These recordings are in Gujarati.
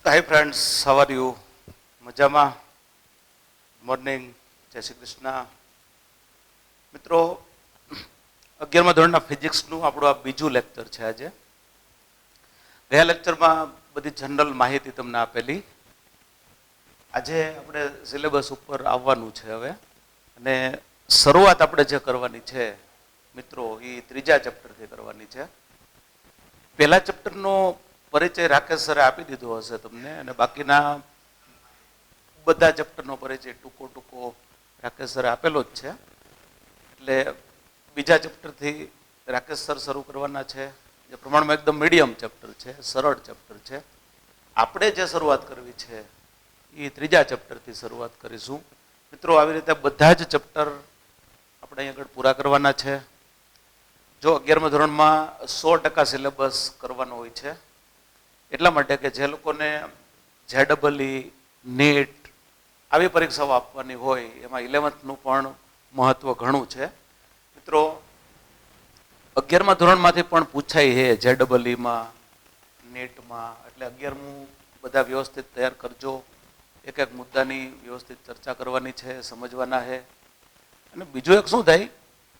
Hi friends, how are you? મજામાં? મોર્નિંગ, જય શ્રી કૃષ્ણ. મિત્રો, 11મા ધોરણના ફિઝિક્સનું આપણું આ બીજું લેક્ચર છે આજે. ગયા લેક્ચરમાં બધી જનરલ માહિતી તમને આપેલી. આજે આપણે સિલેબસ ઉપર આવવાનું છે હવે, અને શરૂઆત આપણે જે કરવાની છે મિત્રો, એ ત્રીજા ચેપ્ટરથી કરવાની છે. પહેલા ચેપ્ટરનો પરિચય રાકેશ સરે આપી દીધો હશે તમને, અને બાકીના બધા ચેપ્ટરનો પરિચય ટૂંકો રાકેશ સરે આપેલો જ છે. એટલે બીજા ચેપ્ટરથી રાકેશ સર શરૂ કરવાના છે, જે પ્રમાણમાં એકદમ મીડિયમ ચેપ્ટર છે, સરળ ચેપ્ટર છે. આપણે જે શરૂઆત કરવી છે એ ત્રીજા ચેપ્ટરથી શરૂઆત કરીશું. મિત્રો, આવી રીતે બધા જ ચેપ્ટર આપણે અહીં આગળ પૂરા કરવાના છે. જો 11મા ધોરણમાં 100% સિલેબસ કરવાનો હોય છે, એટલા માટે કે જે લોકોને JEE, નીટ આવી પરીક્ષાઓ આપવાની હોય, એમાં 11th પણ મહત્વ ઘણું છે. મિત્રો, 11મા ધોરણમાંથી પણ પૂછાય છે JEE, નીટમાં, એટલે 11મું બધા વ્યવસ્થિત તૈયાર કરજો. એક એક મુદ્દાની વ્યવસ્થિત ચર્ચા કરવાની છે, સમજવાના છે. અને બીજું એક શું થાય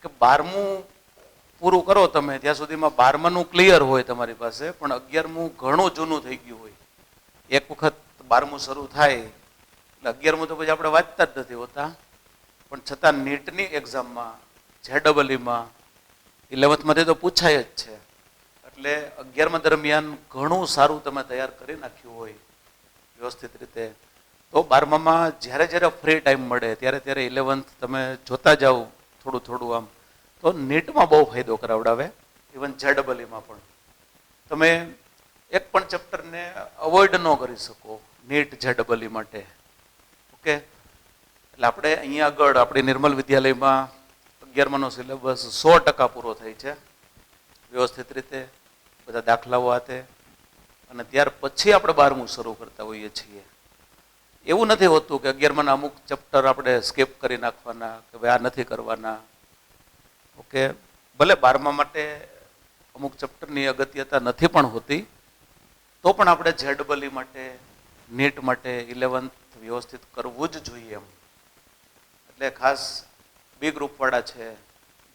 કે 12મું પૂરું કરો તમે ત્યાં સુધીમાં 12માનું ક્લિયર હોય તમારી પાસે, પણ 11મું ઘણું જૂનું થઈ ગયું હોય. એક વખત 12મું શરૂ થાય એટલે 11મું તો પછી આપણે વાંચતા જ નથી હોતા. પણ છતાં નીટની એક્ઝામમાં, JEE, 11thમાંથી તો પૂછાય જ છે. એટલે 11મા દરમિયાન ઘણું સારું તમે તૈયાર કરી નાખ્યું હોય વ્યવસ્થિત રીતે, તો 12મામાં જ્યારે જ્યારે ફ્રી ટાઈમ મળે ત્યારે 11th તમે જોતા જાઓ થોડું આમ, તો નીટમાં બહુ ફાયદો કરાવડાવે. ઇવન JEE પણ તમે એક પણ ચેપ્ટરને અવોઇડ ન કરી શકો નીટ JEE માટે. ઓકે, એટલે આપણે અહીંયા આગળ આપણી નિર્મલ વિદ્યાલયમાં 11માનો સિલેબસ 100% પૂરો થાય છે વ્યવસ્થિત રીતે, બધા દાખલાઓ હાથે, અને ત્યાર પછી આપણે 12મું શરૂ કરતા હોઈએ છીએ. એવું નથી હોતું કે 11માના અમુક ચેપ્ટર આપણે સ્કીપ કરી નાખવાના, કે ભાઈ આ નથી કરવાના. ઓકે, ભલે 12મા માટે અમુક ચેપ્ટરની અગત્યતા નથી પણ હોતી, તો પણ આપણે JEE માટે, નીટ માટે 11th વ્યવસ્થિત કરવું જ જોઈએ એમ. એટલે ખાસ બી ગ્રુપવાળા છે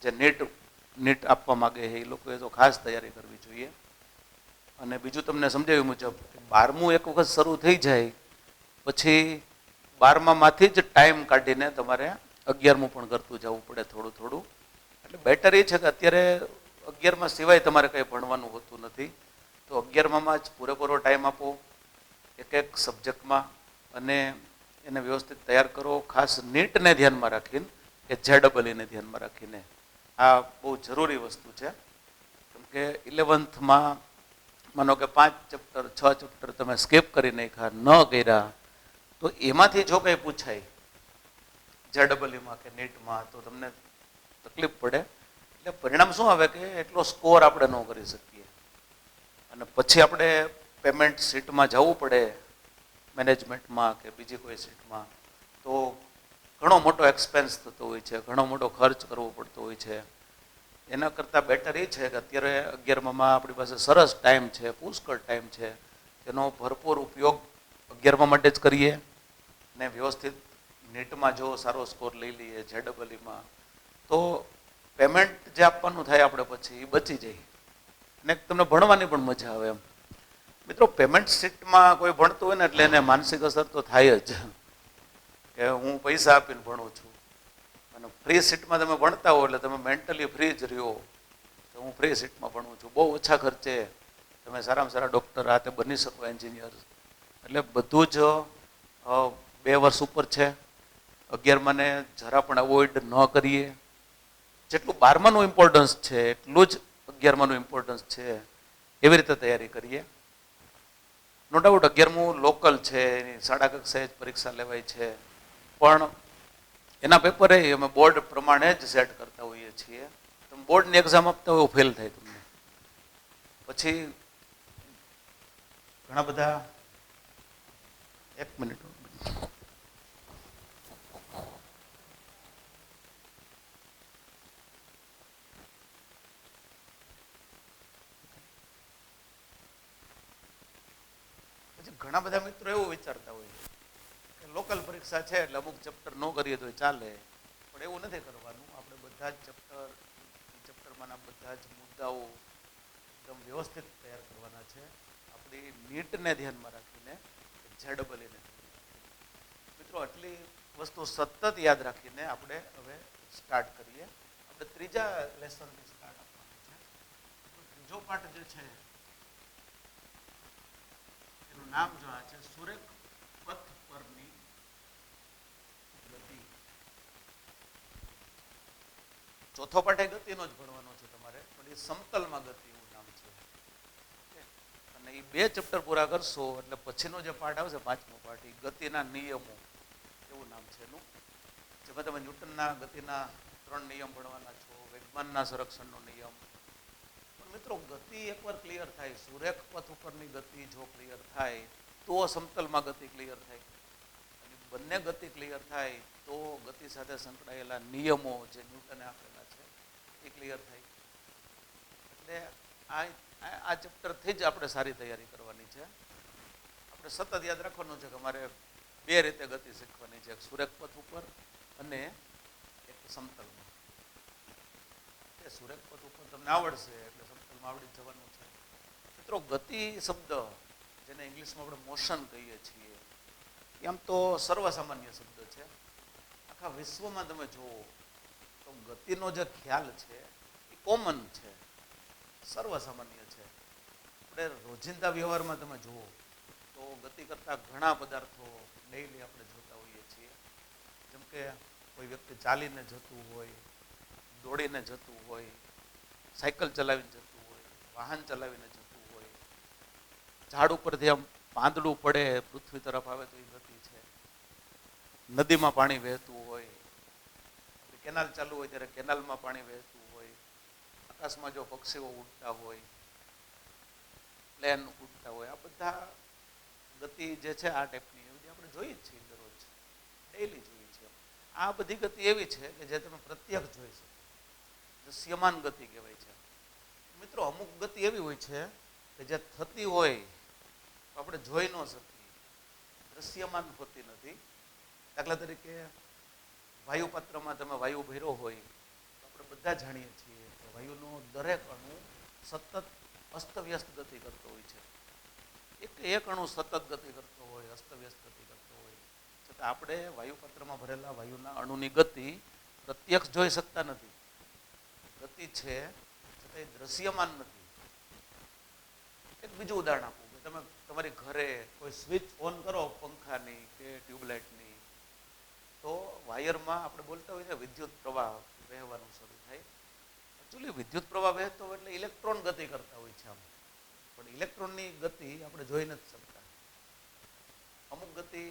જે નીટ આપવા માગે છે, એ લોકોએ તો ખાસ તૈયારી કરવી જોઈએ. અને બીજું તમને સમજાવ્યું મુજબ 12મું એક વખત શરૂ થઈ જાય પછી 12મામાંથી જ ટાઈમ કાઢીને તમારે 11મું પણ કરતું જવું પડે થોડું. એટલે બેટર એ છે કે અત્યારે 11મા સિવાય તમારે કંઈ ભણવાનું હોતું નથી, તો 11મામાં જ પૂરેપૂરો ટાઈમ આપો એક એક સબ્જેક્ટમાં, અને એને વ્યવસ્થિત તૈયાર કરો. ખાસ નીટને ધ્યાનમાં રાખીને કે JEE ધ્યાનમાં રાખીને, આ બહુ જરૂરી વસ્તુ છે. કેમ કે 11thમાં માનો કે 5 ચેપ્ટર 6 ચેપ્ટર તમે સ્કીપ કરી નાખ્યા, ન કર્યા, તો એમાંથી જો કંઈ પૂછાય JEE કે નીટમાં, તો તમને તકલીફ પડે. એટલે પરિણામ શું આવે કે એટલો સ્કોર આપણે ન કરી શકીએ, અને પછી આપણે પેમેન્ટ સીટમાં જવું પડે મેનેજમેન્ટમાં કે બીજી કોઈ સીટમાં, તો ઘણો મોટો એક્સપેન્સ થતો હોય છે, ઘણો મોટો ખર્ચ કરવો પડતો હોય છે. એના કરતાં બેટર એ છે કે અત્યારે 11મામાં આપણી પાસે સરસ ટાઈમ છે, પુષ્કળ ટાઈમ છે, તેનો ભરપૂર ઉપયોગ 11મા માટે જ કરીએ. ને વ્યવસ્થિત નીટમાં જો સારો સ્કોર લઈ લઈએ, JEE, તો પેમેન્ટ જે આપવાનું થાય આપણે પછી એ બચી જાય, અને તમને ભણવાની પણ મજા આવે એમ. મિત્રો, પેમેન્ટ સીટમાં કોઈ ભણતું હોય ને એટલે એને માનસિક અસર તો થાય જ કે હું પૈસા આપીને ભણું છું. અને ફ્રી સીટમાં તમે ભણતા હો એટલે તમે મેન્ટલી ફ્રી જ રહ્યો, તો હું ફ્રી સીટમાં ભણું છું, બહુ ઓછા ખર્ચે તમે સારામાં સારા ડૉક્ટર હાથે બની શકો, એન્જિનિયર. એટલે બધું જ 2 વર્ષ ઉપર છે. 11માને જરા પણ અવોઇડ ન કરીએ. જેટલું 12માનું ઇમ્પોર્ટન્સ છે એટલું જ 11માનું ઇમ્પોર્ટન્સ છે, એવી રીતે તૈયારી કરીએ. નો ડાઉટ 11મું લોકલ છે, એની શાળા કક્ષાએ જ પરીક્ષા લેવાય છે, પણ એના પેપરે અમે બોર્ડ પ્રમાણે જ સેટ કરતા હોઈએ છીએ. તમે બોર્ડની એક્ઝામ આપતા હોય ફેલ થાય તમને, પછી ઘણા બધા, એક મિનિટ, ઘણા બધા મિત્રો એવું વિચારતા હોય કે લોકલ પરીક્ષા છે એટલે અમુક ચેપ્ટર ન કરીએ તો ચાલે, પણ એવું નથી કરવાનું. આપણે બધા જ ચેપ્ટરમાંના બધા જ મુદ્દાઓ એકદમ વ્યવસ્થિત તૈયાર કરવાના છે, આપણી નીટને ધ્યાનમાં રાખીને, જેડબલને. મિત્રો આટલી વસ્તુ સતત યાદ રાખીને આપણે હવે સ્ટાર્ટ કરીએ. આપણે ત્રીજા લેસનથી સ્ટાર્ટ આપવાનું છે. ત્રીજો પાઠ જે છે એનું નામ જો આ છે, સુરેખ પથ પરની ગતિ. ચોથો પાઠ એ ગતિનો જ ભણવાનો છે તમારે, પણ એ સમતલમાં ગતિ એવું નામ છે. ઓકે, અને એ 2 ચેપ્ટર પૂરા કરશો એટલે પછીનો જે પાઠ આવશે, 5મો પાઠ, એ ગતિના નિયમો એવું નામ છે એનું. જેમાં તમે ન્યૂટનના ગતિના 3 નિયમ ભણવાના છો, વેગમાનના સંરક્ષણનો નિયમ. પણ મિત્રો ગતિ એકવાર ક્લિયર થાય, સુરેખ પથ ઉપરની ગતિ જો ક્લિયર થાય તો સમતલમાં ગતિ ક્લિયર થાય. અને બંને ગતિ ક્લિયર થાય તો ગતિ સાથે સંકળાયેલા નિયમો જે ન્યૂટને આપેલા છે એ ક્લિયર થાય. એટલે આ ચેપ્ટરથી જ આપણે સારી તૈયારી કરવાની છે. આપણે સતત યાદ રાખવાનું છે કે અમારે 2 રીતે ગતિ શીખવાની છે, એક સુરેખ પથ ઉપર અને એક સમતલમાં. એ સુરેખ પથ ઉપર તમને આવડશે એટલે સમતલમાં આવડી જવાનું છે. મિત્રો ગતિ શબ્દ, જેને ઇંગ્લિશમાં આપણે મોશન કહીએ છીએ, એમ તો સર્વસામાન્ય શબ્દ છે. આખા વિશ્વમાં તમે જુઓ તો ગતિનો જે ખ્યાલ છે એ કોમન છે, સર્વસામાન્ય છે. આપણે રોજિંદા વ્યવહારમાં તમે જુઓ તો ગતિ કરતા ઘણા પદાર્થો ડેઈલી આપણે જોતા હોઈએ છીએ. જેમ કે કોઈ વ્યક્તિ ચાલીને જતું હોય, દોડીને જતું હોય, સાયકલ ચલાવીને જતું હોય, વાહન ચલાવીને જતું હોય, ઝાડ ઉપરથી આમ પાંદડું પડે પૃથ્વી તરફ આવે તો એ ગતિ છે. નદીમાં પાણી વહેતું હોય, કેનાલ ચાલુ હોય ત્યારે કેનાલમાં પાણી વહેતું હોય, આકાશમાં જો પક્ષીઓ ઉડતા હોય, પ્લેન ઉડતા હોય, આ બધા ગતિ જે છે આ ટાઈપની એ બધી આપણે જોઈએ જ છીએ, દરરોજ ડેઈલી જોઈએ છીએ. આ બધી ગતિ એવી છે કે જે તમે પ્રત્યક્ષ જોઈ શકો, દૃશ્યમાન ગતિ કહેવાય છે. મિત્રો અમુક ગતિ એવી હોય છે કે જે થતી હોય તો આપણે જોઈ ન શકીએ, દૃશ્યમાન હોતી નથી. દાખલા તરીકે વાયુપાત્રમાં તમે વાયુ ભર્યો હોય તો આપણે બધા જાણીએ છીએ કે વાયુનો દરેક અણુ સતત અસ્તવ્યસ્ત ગતિ કરતો હોય છે. એક અણુ સતત ગતિ કરતો હોય, અસ્તવ્યસ્ત ગતિ કરતો હોય, છતાં આપણે વાયુપાત્રમાં ભરેલા વાયુના અણુની ગતિ પ્રત્યક્ષ જોઈ શકતા નથી. ગતિ છે છતાં એ દ્રશ્યમાન નથી. એક બીજું ઉદાહરણ આપું કે તમે તમારી ઘરે કોઈ સ્વિચ ઓન કરો પંખાની કે ટ્યુબલાઇટની, તો વાયરમાં આપણે બોલતા હોઈએ વિદ્યુત પ્રવાહ વહેવાનું શરૂ થાય. એકચ્યુઅલી વિદ્યુત પ્રવાહ વહેતો હોય એટલે ઇલેક્ટ્રોન ગતિ કરતા હોય છે આમ, પણ ઇલેક્ટ્રોનની ગતિ આપણે જોઈ નથી શકતા. અમુક ગતિ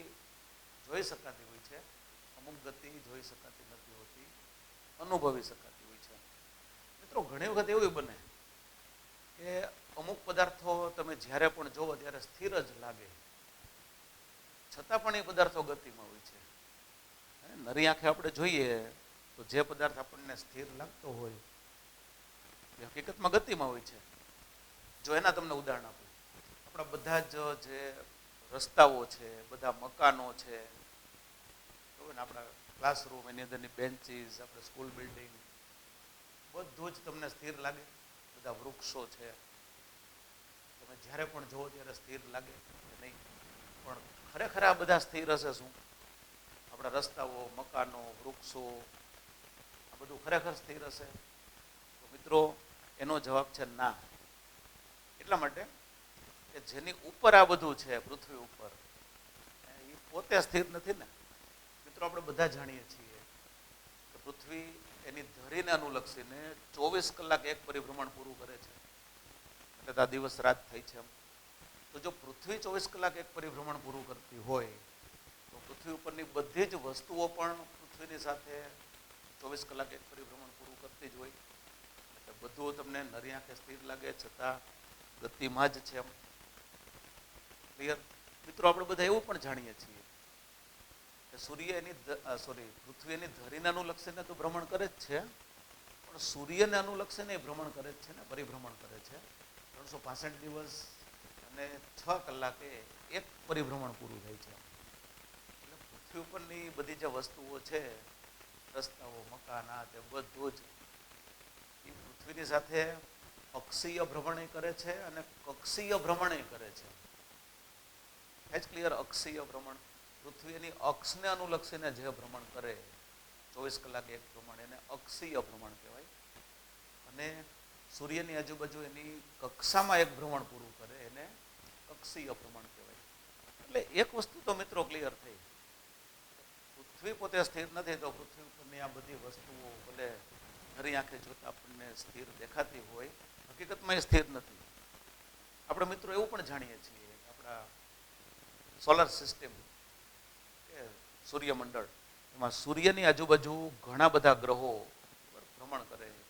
જોઈ શકાતી હોય છે, અમુક ગતિ જોઈ શકાતી નથી હોતી, અનુભવી શકાતી હોય છે. મિત્રો ઘણી વખત એવું બને કે અમુક પદાર્થો તમે જ્યારે પણ જોવો ત્યારે સ્થિર જ લાગે, છતાં પણ એ પદાર્થો ગતિમાં હોય છે. નરી આંખે આપણે જોઈએ તો જે પદાર્થ આપણને સ્થિર લાગતો હોય એ હકીકતમાં ગતિમાં હોય છે. જો એના તમને ઉદાહરણ આપું, આપણા બધા જ જે રસ્તાઓ છે, બધા મકાનો છે, બરાબર ને, આપણા ક્લાસરૂમ, એની અંદરની બેન્ચીસ, આપણે સ્કૂલ બિલ્ડિંગ, બધું જ તમને સ્થિર લાગે. બધા વૃક્ષો છે, તમે જ્યારે પણ જુઓ ત્યારે સ્થિર લાગે કે નહીં? પણ ખરેખર આ બધા સ્થિર હશે શું? આપણા રસ્તાઓ, મકાનો, વૃક્ષો, આ બધું ખરેખર સ્થિર હશે? તો મિત્રો એનો જવાબ છે ના. એટલા માટે કે જેની ઉપર આ બધું છે, પૃથ્વી ઉપર, એ પોતે સ્થિર નથી ને. મિત્રો આપણે બધા જાણીએ છીએ કે પૃથ્વી એની ધરીને અનુલક્ષીને 24 કલાક એક પરિભ્રમણ પૂરું કરે છે, એટલે આ દિવસ રાત થઈ છે એમ. તો જો પૃથ્વી 24 કલાક એક પરિભ્રમણ પૂરું કરતી હોય તો પૃથ્વી ઉપરની બધી જ વસ્તુઓ પણ પૃથ્વીની સાથે 24 કલાક એક પરિભ્રમણ પૂરું કરતી જ હોય. એટલે બધું તમને નરી આંખે સ્થિર લાગે છતાં ગતિમાં જ છે એમ. ક્લિયર? મિત્રો આપણે બધા એવું પણ જાણીએ છીએ કે પૃથ્વી એની ધરીને અનુલક્ષીને તો ભ્રમણ કરે જ છે, પણ સૂર્યને અનુલક્ષીને ભ્રમણ કરે જ છે ને, પરિભ્રમણ કરે છે. 365 દિવસ અને 6 કલાકે એક પરિભ્રમણ પૂરું થાય છે. એટલે પૃથ્વી ઉપરની બધી જે વસ્તુઓ છે, રસ્તાઓ, મકાન, આ તે બધું જ એ પૃથ્વીની સાથે અક્ષીય ભ્રમણ કરે છે અને કક્ષીય ભ્રમણ કરે છે. એજ ક્લિયર? અક્ષીય ભ્રમણ, પૃથ્વીની અક્ષને અનુલક્ષીને જે ભ્રમણ કરે 24 કલાકે એક ભ્રમણ, એને અક્ષીય ભ્રમણ કહેવાય. અને સૂર્યની આજુબાજુ એની કક્ષામાં એક ભ્રમણ પૂરું કરે એને કક્ષીય ભ્રમણ કહેવાય. એટલે એક વસ્તુ તો મિત્રો ક્લિયર થઈ, પૃથ્વી પોતે સ્થિર નથી, તો પૃથ્વી ઉપરની આ બધી વસ્તુઓ ભલે ખરી આંખે જોતા આપણને સ્થિર દેખાતી હોય, હકીકતમાં એ સ્થિર નથી. આપણે મિત્રો એવું પણ જાણીએ છીએ કે આપણા સોલર સિસ્ટમ કે સૂર્યમંડળ, એમાં સૂર્યની આજુબાજુ ઘણા બધા ગ્રહો ભ્રમણ કરે છે.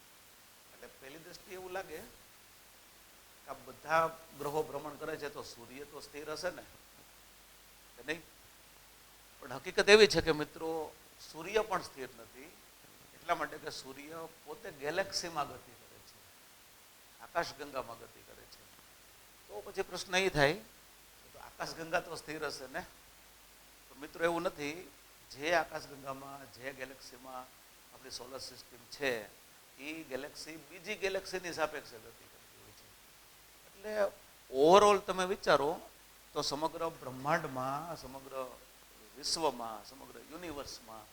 એટલે પહેલી દ્રષ્ટિએ એવું લાગે કે આ બધા ગ્રહો ભ્રમણ કરે છે તો સૂર્ય તો સ્થિર હશે ને, કે નહીં? પણ હકીકત એવી છે કે મિત્રો સૂર્ય પણ સ્થિર નથી, એટલા માટે કે સૂર્ય પોતે ગેલેક્સીમાં ગતિ કરે છે, આકાશગંગામાં ગતિ કરે છે. તો પછી પ્રશ્ન એ થાય તો આકાશગંગા તો સ્થિર હશે ને? તો મિત્રો એવું નથી. જે આકાશગંગામાં, જે ગેલેક્સીમાં આપણી સોલર સિસ્ટમ છે, એ ગેલેક્સી બીજી ગેલેક્સીની સાપેક્ષે ગતિ કરતી હોય છે. એટલે ઓવરઓલ તમે વિચારો તો સમગ્ર બ્રહ્માંડમાં, સમગ્ર વિશ્વમાં, સમગ્ર યુનિવર્સમાં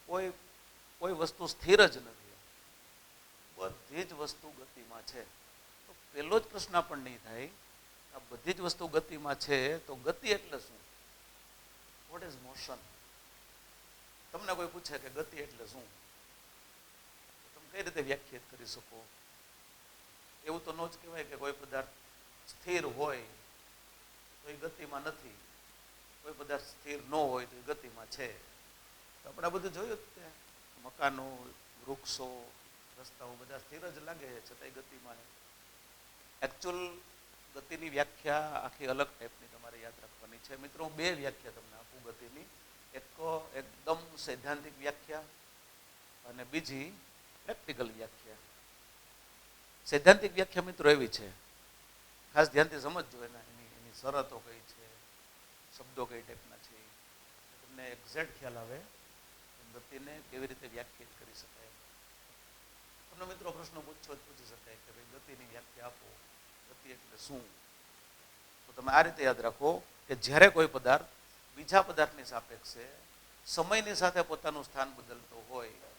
કોઈ વસ્તુ સ્થિર જ નથી, બધી જ વસ્તુ ગતિમાં છે. તો પહેલો જ પ્રશ્ન પણ નહીં થાય, આ બધી જ વસ્તુ ગતિમાં છે તો ગતિ એટલે શું? What is motion? તમને કોઈ પૂછે કે ગતિ એટલે શું, તમે કઈ રીતે વ્યાખ્યાયિત કરી શકો? એવું તો ન જ કહેવાય કે કોઈ પદાર્થ સ્થિર હોય તો એ ગતિમાં નથી, કોઈ પદાર્થ સ્થિર ન હોય તો એ ગતિમાં છે. તો આપણે આ બધું જોયું જ તે, મકાનો, વૃક્ષો, રસ્તાઓ બધા સ્થિર જ લાગે છે, છતાંય ગતિમાં. એકચ્યુઅલ ગતિની વ્યાખ્યા આખી અલગ ટાઈપની તમારે યાદ રાખવાની છે. મિત્રો હું બે વ્યાખ્યા તમને આપું ગતિની. એક એકદમ સૈદ્ધાંતિક વ્યાખ્યા અને બીજી પ્રેક્ટિકલ વ્યાખ્યા. સૈદ્ધાંતિક વ્યાખ્યા મિત્રો એવી છે, ખાસ ધ્યાનથી સમજજો, એની શરતો કઈ છે, શબ્દો કઈ ટાઈપના છે, તમને એક્ઝેક્ટ ખ્યાલ આવે ગતિને કેવી રીતે વ્યાખ્યાયિત કરી શકાય. તમને મિત્રો પ્રશ્ન પૂછી શકાય કે ભાઈ ગતિની વ્યાખ્યા આપો, ગતિ એટલે શું? તો તમે આ રીતે યાદ રાખો કે જ્યારે કોઈ પદાર્થ બીજા પદાર્થની સાપેક્ષે સમયની સાથે પોતાનું સ્થાન બદલતો હોય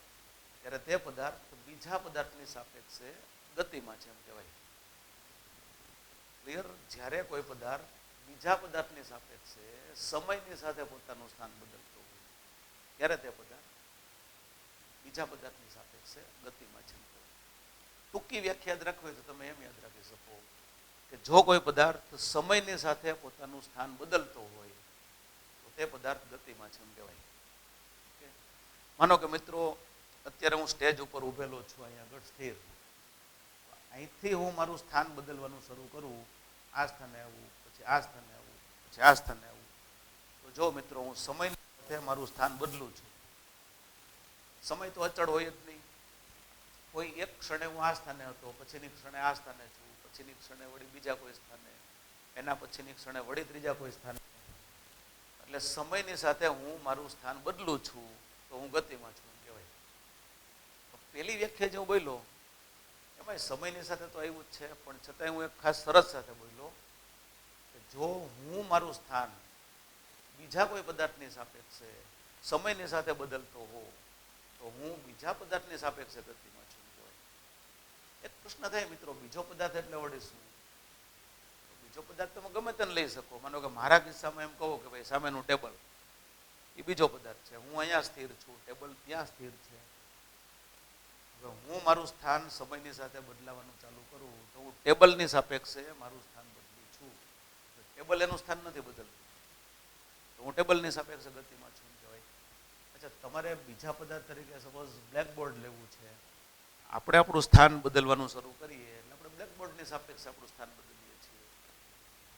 ત્યારે તે પદાર્થ બીજા પદાર્થની સાપેક્ષે ગતિમાં છે એમ કહેવાય. ક્લિયર? જ્યારે કોઈ પદાર્થ બીજા પદાર્થની સાપેક્ષે સમયની સાથે પોતાનું સ્થાન બદલતો હોય ત્યારે તે પદાર્થ બીજા પદાર્થની સાપેક્ષે ગતિમાં છે. ટૂંકી વ્યાખ્યા યાદ રાખવી હોય તો તમે એમ યાદ રાખી શકો કે જો કોઈ પદાર્થ સમયની સાથે પોતાનું સ્થાન બદલતો હોય તો તે પદાર્થ ગતિમાં છે એમ કહેવાય. માનો કે મિત્રો અત્યારે હું સ્ટેજ ઉપર ઉભેલો છું, અહીંયા આગળ સ્થિર, અહીંથી હું મારું સ્થાન બદલવાનું શરૂ કરું, આ સ્થાને આવું, પછી આ સ્થાને આવું, પછી આ સ્થાને આવું, તો જો મિત્રો હું સમયની સાથે મારું સ્થાન બદલું છું. સમય તો અચળ હોય જ નહીં. કોઈ એક ક્ષણે હું આ સ્થાને હતો, પછીની ક્ષણે આ સ્થાને છું, પછીની ક્ષણે વળી બીજા કોઈ સ્થાને, એના પછીની ક્ષણે વળી ત્રીજા કોઈ સ્થાને. એટલે સમયની સાથે હું મારું સ્થાન બદલું છું તો હું ગતિમાં છું કહેવાય. પેલી વ્યાખ્યા જે હું બોલ્યો એમાં સમયની સાથે તો આવ્યું જ છે, પણ છતાંય હું એક ખાસ શરત સાથે બોલ્યો કે જો હું મારું સ્થાન બીજા કોઈ પદાર્થની સાપેક્ષે સમયની સાથે બદલતો હોઉં તો હું બીજા પદાર્થની સાપેક્ષે ગતિમાં છું કહેવાય. એક પ્રશ્ન થાય મિત્રો, બીજો પદાર્થ એટલે વળી શું? બીજો પદાર્થ તમે ગમે તેને લઈ શકો. માનો કે મારા કિસ્સામાં એમ કહો કે ભાઈ સામેનું ટેબલ એ બીજો પદાર્થ છે, હું અહીંયા સ્થિર છું, ટેબલ ત્યાં સ્થિર છે. હવે હું મારું સ્થાન સમયની સાથે બદલાવાનું ચાલુ કરું તો હું ટેબલની સાપેક્ષે મારું સ્થાન બદલું છું. ટેબલ એનું સ્થાન નથી બદલતું તો હું ટેબલની સાપેક્ષે ગતિમાં છું કહેવાય. અચ્છા, તમારે બીજા પદાર્થ તરીકે સપોઝ બ્લેકબોર્ડ લેવું છે, આપણે આપણું સ્થાન બદલવાનું શરૂ કરીએ એટલે આપણે બ્લેકબોર્ડની સાપેક્ષે આપણું સ્થાન બદલીએ છીએ.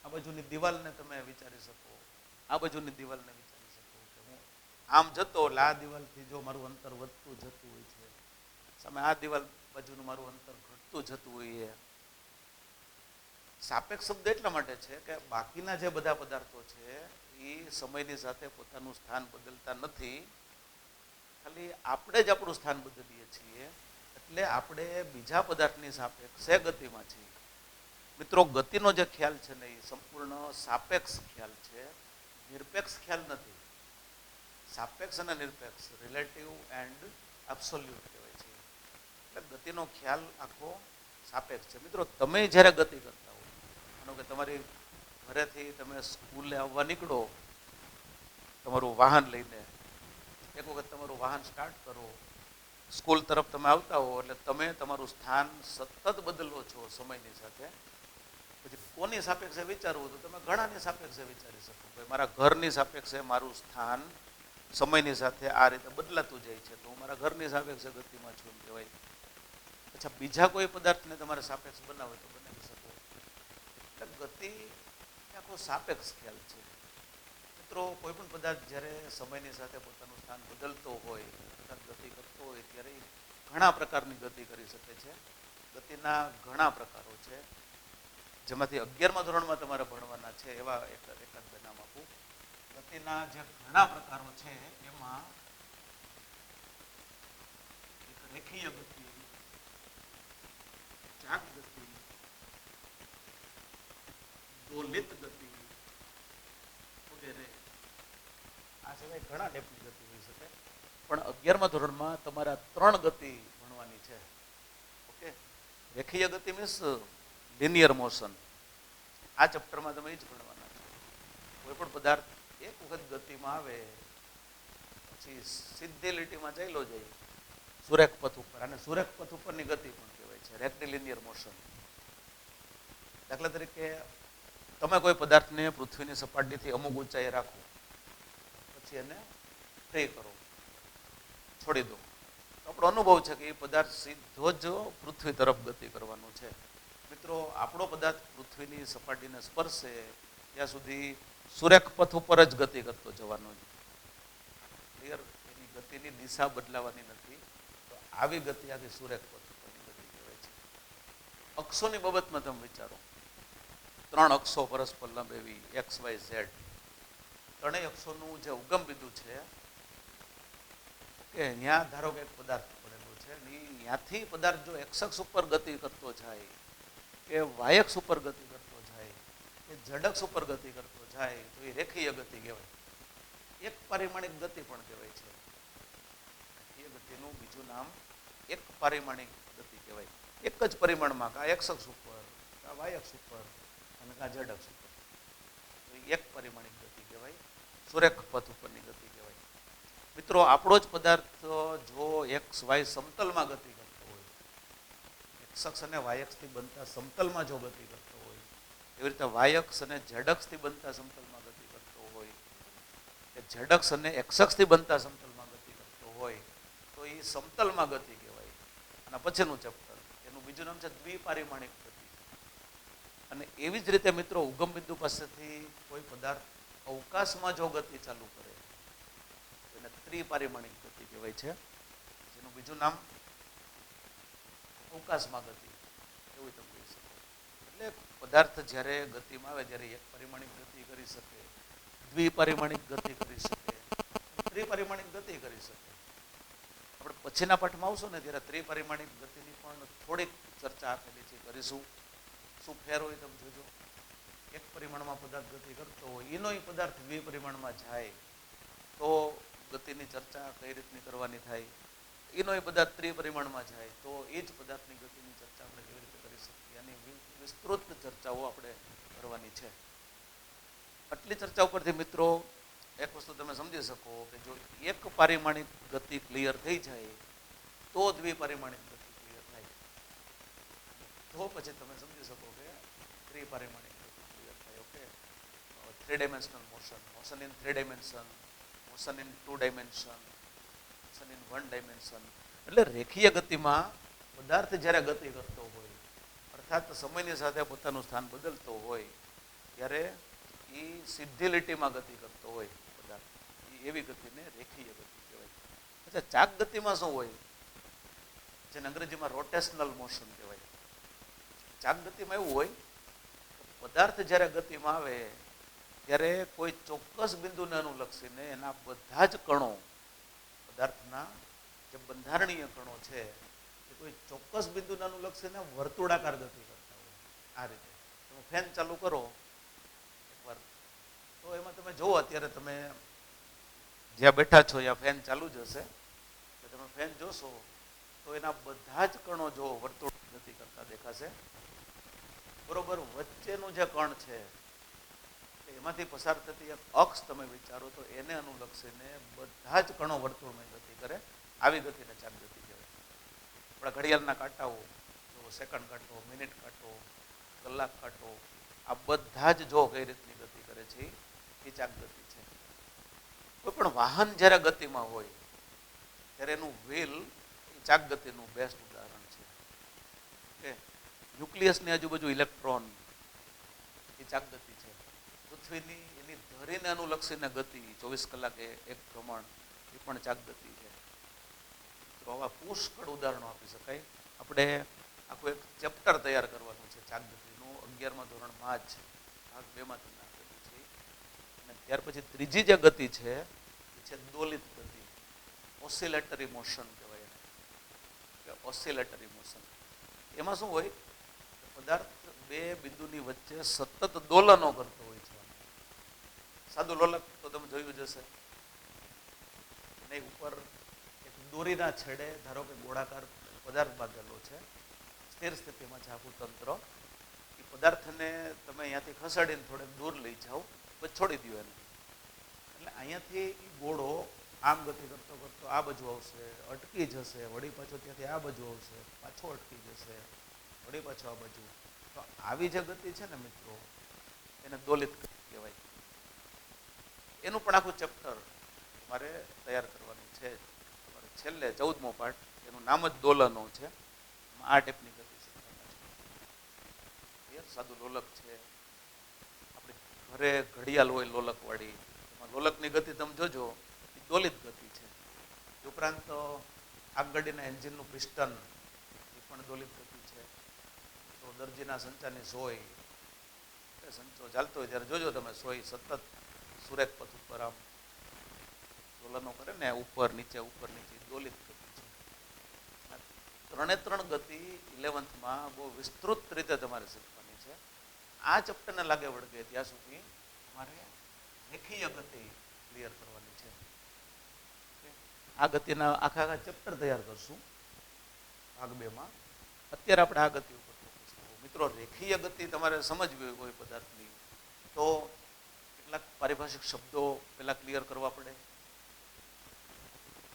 આ બાજુની દિવાલને તમે વિચારી શકો, આ બાજુની દિવાલને વિચારી શકો કે હું આમ જતો એટલે આ દિવાલથી જો મારું અંતર વધતું જતું હોય છે, સામે આ દિવાલ બાજુનું મારું અંતર ઘટતું જતું હોય, સાપેક્ષ શબ્દ એટલા માટે છે કે બાકીના જે બધા પદાર્થો છે એ સમયની સાથે પોતાનું સ્થાન બદલતા નથી, ખાલી આપણે જ આપણું સ્થાન બદલીએ છીએ, એટલે આપણે બીજા પદાર્થની સાપેક્ષે ગતિમાં છીએ. મિત્રો, ગતિનો જે ખ્યાલ છે ને એ સંપૂર્ણ સાપેક્ષ ખ્યાલ છે, નિરપેક્ષ ખ્યાલ નથી. સાપેક્ષ અને નિરપેક્ષ, રિલેટિવ એન્ડ એબ્સોલ્યુટ કહેવાય છે. એટલે ગતિનો ખ્યાલ આખો સાપેક્ષ છે. મિત્રો, તમે જ્યારે ગતિ કરતા હો, માનો કે તમારી ઘરેથી તમે સ્કૂલે આવવા નીકળો તમારું વાહન લઈને, એક વખત તમારું વાહન સ્ટાર્ટ કરો, સ્કૂલ તરફ તમે આવતા હો એટલે તમે તમારું સ્થાન સતત બદલો છો સમયની સાથે. પછી કોની સાપેક્ષે વિચારવું તો તમે ઘણાની સાપેક્ષે વિચારી શકો કે મારા ઘરની સાપેક્ષે મારું સ્થાન સમયની સાથે આ રીતે બદલાતું જાય છે, તો હું મારા ઘરની સાપેક્ષે ગતિમાં છું એમ કહેવાય. અચ્છા, બીજા કોઈ પદાર્થને તમારે સાપેક્ષ બનાવે તો બનાવી શકો. એટલે ગતિ આખો સાપેક્ષ ખ્યાલ છે. મિત્રો, કોઈ પણ પદાર્થ જ્યારે સમયની સાથે પોતાનું સ્થાન બદલતો હોય અર્થાત ગતિ કરતો હોય ત્યારે ઘણા પ્રકારની ગતિ કરી શકે છે. ગતિના ઘણા પ્રકારો છે, જેમાંથી 11મા ધોરણમાં તમારે ભણવાના છે એવા એકાદ બે નામ આપું. ગતિના જે ઘણા પ્રકારો છે એમાં એક રેખીય ગતિ, ચાક ગતિ, દોલિત ગતિ વગેરે. આ સિવાય ઘણા ટાઈપની ગતિ હોઈ શકે, પણ 11મા ધોરણમાં તમારે 3 ગતિ ભણવાની છે. ઓકે, રેખીય ગતિ મીન્સ લિનિયર મોશન. આ ચેપ્ટરમાં તમે એ જ ભણવાના છો. કોઈ પણ પદાર્થ એક વખત ગતિમાં આવે પછી સીધી લીટીમાં ચાલ્યો જાય સુરેખ પથ ઉપર, અને સુરેખ પથ ઉપરની ગતિ પણ કહેવાય છે, રેક્ટિલિનિયર મોશન. દાખલા તરીકે તમે કોઈ પદાર્થને પૃથ્વીની સપાટીથી અમુક ઊંચાઈએ રાખો, પછી એને ફ્રી કરો, છોડી દો, તો આપણો અનુભવ છે કે એ પદાર્થ સીધો જ પૃથ્વી તરફ ગતિ કરવાનો છે. મિત્રો, આપણો પદાર્થ પૃથ્વીની સપાટીને સ્પર્શે ત્યાં સુધી સુરેખ પથ ઉપર જ ગતિ કરતો જવાનો છે. ક્લિયર? એની ગતિની દિશા બદલાવાની નથી. તો આવી ગતિ આખી સુરેખ પથ ઉપરની ગતિ કહેવાય છે. અક્ષોની બાબતમાં તમે વિચારો, 3 અક્ષો પરસ્પર લંબ એવી XY Z, ત્રણેય અક્ષોનું જે ઉગમ બિંદુ છે કે ત્યાં ધારો કે એક પદાર્થ પડેલો છે, ત્યાંથી પદાર્થ જો X અક્ષ ઉપર ગતિ કરતો જાય કે Y અક્ષ ઉપર ગતિ કરતો જાય કે Z અક્ષ ઉપર ગતિ કરતો જાય તો એ રેખીય ગતિ કહેવાય. એક પારિમાણિક ગતિ પણ કહેવાય છે. રેખીય ગતિનું બીજું નામ એક પારિમાણિક ગતિ કહેવાય. એક જ પરિમાણમાં કા X અક્ષ ઉપર કા Y અક્ષ ઉપર અને કા Z અક્ષ ઉપર, તો એક પરિમાણિક ગતિ કહેવાય, સુરેખ પથ ઉપરની ગતિ કહેવાય. મિત્રો, આપણો જ પદાર્થ જો XY સમતલમાં ગતિ કરતો હોય, X અક્ષ અને Y અક્ષથી બનતા સમતલમાં જો ગતિ કરતો હોય, એવી રીતે Y અક્ષ અને Z અક્ષથી બનતા સમતલમાં ગતિ કરતો હોય, કે Z અક્ષ અને X અક્ષથી બનતા સમતલમાં ગતિ કરતો હોય, તો એ સમતલમાં ગતિ કહેવાય. અને પછીનું ચેપ્ટર એનું બીજું નામ છે દ્વિપારિમાણિક ગતિ. અને એવી જ રીતે મિત્રો, ઉગમ બિંદુ પાસેથી કોઈ પદાર્થ અવકાશમાં જો ગતિ ચાલુ કરે એને ત્રિપારિમાણિક ગતિ કહેવાય છે, જેનું બીજું નામ અવકાશમાં ગતિ એવું તમે કહી શકો. એટલે પદાર્થ જ્યારે ગતિમાં આવે ત્યારે એક પરિમાણિક ગતિ કરી શકે, દ્વિપારિમાણિક ગતિ કરી શકે, ત્રિપારિમાણિક ગતિ કરી શકે. આપણે પછીના પાઠમાં આવશું ને ત્યારે ત્રિપારિમાણિક ગતિની પણ થોડીક ચર્ચા આપેલી છે, કરીશું. શું ફેર હોય તમે જોજો. એક પરિમાણમાં પદાર્થ ગતિ કરતો હોય એનો એ પદાર્થ દ્વિપરિમાણમાં જાય તો ગતિની ચર્ચા કઈ રીતની કરવાની થાય, એનો એ પદાર્થ ત્રિપરિમાણમાં જાય તો એ જ પદાર્થની ગતિની ચર્ચા આપણે કેવી રીતે કરી શકીએ, એની વિસ્તૃત ચર્ચાઓ આપણે કરવાની છે. આટલી ચર્ચા ઉપરથી મિત્રો એક વસ્તુ તમે સમજી શકો કે જો એક પારિમાણિક ગતિ ક્લિયર થઈ જાય તો દ્વિપારિમાણિક ગતિ ક્લિયર થાય, તો પછી તમે સમજી શકો કે ત્રિપારિમાણિક ગતિ ક્લિયર થાય. Okay, 3 dimensional motion, motion in 3 dimension, motion in 2 dimension, motion in 1 dimension. એટલે રેખીય ગતિમાં પદાર્થ જ્યારે ગતિ કરતો હોય અર્થાત સમયની સાથે પોતાનું સ્થાન બદલતો હોય ત્યારે એ સીધી લીટીમાં ગતિ કરતો હોય પદાર્થ, એવી ગતિને રેખીય ગતિ કહેવાય. અચ્છા, ચાક ગતિમાં શું હોય, જેને અંગ્રેજીમાં રોટેશનલ મોશન કહેવાય. ચાક ગતિમાં એવું હોય પદાર્થ જ્યારે ગતિમાં આવે ત્યારે કોઈ ચોક્કસ બિંદુને અનુલક્ષીને એના બધા જ કણો, પદાર્થના જે બંધારણીય કણો છે એ કોઈ ચોક્કસ બિંદુને અનુલક્ષીને વર્તુળાકાર ગતિ કરતા હોય. આ રીતે તમે ફેન ચાલુ કરો એકવાર, તો એમાં તમે જુઓ અત્યારે તમે જ્યાં બેઠા છો ત્યાં ફેન ચાલુ જ હશે, તો તમે ફેન જોશો તો એના બધા જ કણો જો વર્તુળ ગતિ કરતા દેખાશે. બરોબર, વચ્ચેનું જે કણ છે એમાંથી પસાર થતી એક અક્ષ તમે વિચારો તો એને અનુલક્ષીને બધા જ કણો વર્તુળમાં ગતિ કરે. આવી ગતિને ચાપ ગતિ કહેવાય. આપણા ઘડિયાળના કાંટાઓ જો સેકન્ડ કાંટો, મિનિટ કાંટો, કલાક કાંટો, આ બધા જ જો કઈ રીતની ગતિ કરે છે એ ચાક ગતિ છે. કોઈ પણ વાહન જ્યારે ગતિમાં હોય ત્યારે એનું વ્હીલ એ ચાક ગતિનું બેસ્ટ ઉદાહરણ છે. કે ન્યુક્લિયસની આજુબાજુ ઇલેક્ટ્રોન એ ચાક ગતિ છે. પૃથ્વીની એની ધરીને અનુલક્ષીને ગતિ 24 કલાકે એક ભ્રમણ એ પણ ચાક ગતિ છે. તો આવા પુષ્કળ ઉદાહરણો આપી શકાય. આપણે આખું એક ચેપ્ટર તૈયાર કરવાનું છે ચાક ગતિનું, 11મા ધોરણમાં જ ભાગ 2માં તમને આપેલું છે. અને ત્યાર પછી ત્રીજી જે ગતિ છે એ છે દોલિત ગતિ, ઓસિલેટરી મોશન કહેવાય એને, કે ઓસિલેટરી મોશન. એમાં શું હોય, પદાર્થ બે બિંદુની વચ્ચે સતત દોલનો કરતો હોય છે. સાદું લોલક તો તમે જોયું જ હશે. એની ઉપર એક દોરીના છેડે ધારો કે ગોળાકાર પદાર્થ બાંધેલો છે, સ્થિર સ્થિતિમાં છે આખું તંત્ર. એ પદાર્થને તમે અહીંયાથી ખસેડીને થોડેક દૂર લઈ જાઓ, પછી છોડી દો એને. એટલે અહીંયાથી એ ગોળો આમ ગતિ કરતો કરતો આ બાજુ આવશે, અટકી જશે, વળી પાછો ત્યાંથી આ બાજુ આવશે, પાછો અટકી જશે, વળી પાછો આ બાજુ. તો આવી જે ગતિ છે ને મિત્રો, એને દોલિત ગતિ કહેવાય. એનું પણ આખું ચેપ્ટર મારે તૈયાર કરવાનું છે. તમારે છેલ્લે 14મો પાઠ, એનું નામ જ દોલનો છે. આ ટાઈપની ગતિ શીખવાના છે. સાદું લોલક છે, આપણે ઘરે ઘડિયાળ હોય લોલકવાળી, એમાં લોલકની ગતિ તમે જોજો એ દોલિત ગતિ છે. એ ઉપરાંત આગગાડીના એન્જિનનું પિસ્ટન એ પણ દોલિત ગતિ છે. તો દરજીના સંચાની સોય, સંચો ચાલતો હોય ત્યારે જોજો તમે, સોય સતત સુરેખ પથ ઉપર આમ દોલનો કરે ને, ઉપર નીચે દોલિત ગતિ છે. ત્રણે ત્રણ ગતિ 11મમાં બહુ વિસ્તૃત રીતે તમારે શીખવાની છે. આ ચેપ્ટરને લાગે વળગે ત્યાં સુધી તમારે રેખીય ગતિ ક્લિયર કરવાની છે. આ ગતિના આખા ચેપ્ટર તૈયાર કરશું ભાગ 2માં. અત્યારે આપણે આ ગતિ ઉપર ફોકસ કરવું. મિત્રો, રેખીય ગતિ તમારે સમજવી હોય કોઈ પદાર્થની તો કેટલાક પારિભાષિક શબ્દો પહેલા ક્લિયર કરવા પડે.